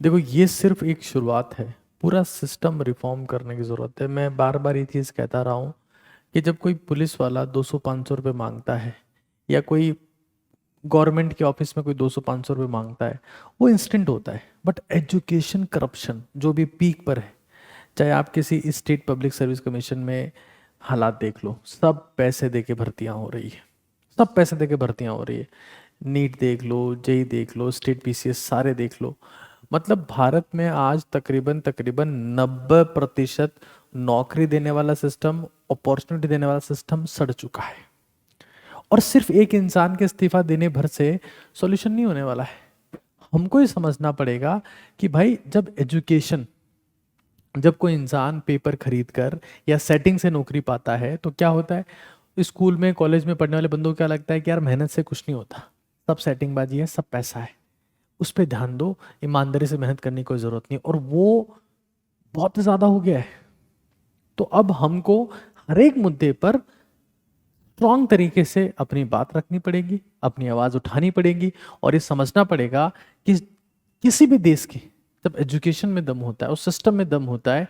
देखो, ये सिर्फ एक शुरुआत है। पूरा सिस्टम रिफॉर्म करने की ज़रूरत है। मैं बार बार ये चीज़ कहता रहा हूँ कि जब कोई पुलिस वाला 200-500 रुपये मांगता है, या कोई गवर्नमेंट के ऑफिस में कोई 200-500 रुपये मांगता है, वो इंस्टेंट होता है। बट एजुकेशन करप्शन जो भी पीक पर है, चाहे आप किसी स्टेट पब्लिक सर्विस कमीशन में हालात देख लो, सब पैसे दे के भर्तियाँ हो रही है। सब पैसे दे के भर्तियाँ हो रही है। नीट देख लो, जेई देख लो, स्टेट पीसीएस सारे देख लो। मतलब भारत में आज तकरीबन तकरीबन 90% नौकरी देने वाला सिस्टम, अपॉर्चुनिटी देने वाला सिस्टम सड़ चुका है। और सिर्फ एक इंसान के इस्तीफा देने भर से सॉल्यूशन नहीं होने वाला है। हमको ये समझना पड़ेगा कि भाई, जब कोई इंसान पेपर खरीद कर या सेटिंग से नौकरी पाता है तो क्या होता है? स्कूल में कॉलेज में पढ़ने वाले बंदों को क्या लगता है कि यार मेहनत से कुछ नहीं होता, सब सेटिंग बाजी है, सब पैसा है, उस पर ध्यान दो, ईमानदारी से मेहनत करने की कोई ज़रूरत नहीं। और वो बहुत ज़्यादा हो गया है। तो अब हमको हर एक मुद्दे पर स्ट्रांग तरीके से अपनी बात रखनी पड़ेगी, अपनी आवाज़ उठानी पड़ेगी, और ये समझना पड़ेगा कि किसी भी देश की जब एजुकेशन में दम होता है, उस सिस्टम में दम होता है,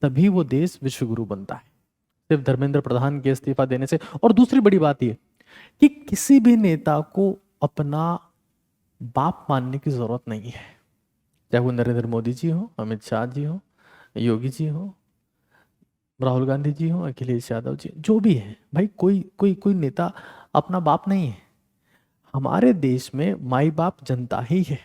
तभी वो देश विश्वगुरु बनता है। सिर्फ धर्मेंद्र प्रधान के इस्तीफा देने से। और दूसरी बड़ी बात ये कि किसी भी नेता को अपना बाप मानने की जरूरत नहीं है। चाहे वो नरेंद्र मोदी जी हो, अमित शाह जी हो, योगी जी हो, राहुल गांधी जी हो, अखिलेश यादव जी, जो भी है भाई, कोई कोई कोई नेता अपना बाप नहीं है। हमारे देश में माई बाप जनता ही है।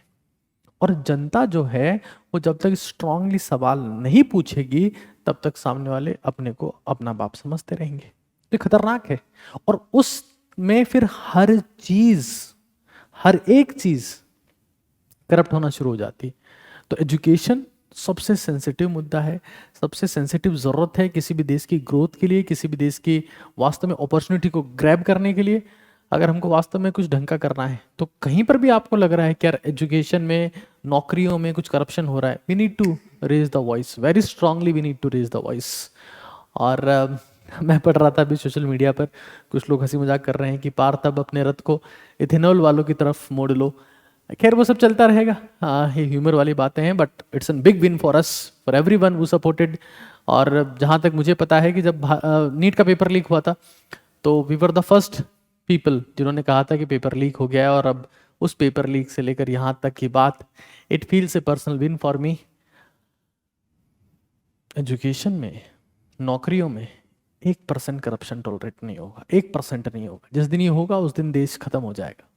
और जनता जो है, वो जब तक स्ट्रांगली सवाल नहीं पूछेगी, तब तक सामने वाले अपने को अपना बाप समझते रहेंगे। तो ये खतरनाक है। और उसमें फिर हर एक चीज करप्ट होना शुरू हो जाती। तो एजुकेशन सबसे सेंसिटिव मुद्दा है, सबसे सेंसिटिव ज़रूरत है किसी भी देश की ग्रोथ के लिए, किसी भी देश की वास्तव में अपॉर्चुनिटी को ग्रैब करने के लिए। अगर हमको वास्तव में कुछ ढंग का करना है, तो कहीं पर भी आपको लग रहा है कि यार एजुकेशन में, नौकरियों में कुछ करप्शन हो रहा है, we need to raise the voice very strongly, we need to raise the voice. और मैं पढ़ रहा था अभी सोशल मीडिया पर, कुछ लोग हंसी मजाक कर रहे हैं कि पार्थ अब अपने रथ को इथेनॉल वालों की तरफ मोड़ लो। खैर, वो सब चलता रहेगा। हाँ, ये ह्यूमर वाली बातें हैं, but it's an big win for us, for everyone who supported. और जहाँ तक मुझे पता है कि जब नीट का पेपर लीक हुआ था, तो we were the first people जिन्होंने कहा था कि पेपर लीक हो गया है। और अब उस पेपर लीक से लेकर यहाँ तक की बात, it feels a personal win for me. Education में, नौकरियों में 1% करप्शन टॉलरेट नहीं होगा, 1% नहीं होगा। जिस दिन ये होगा, उस दिन देश खत्म हो जाएगा।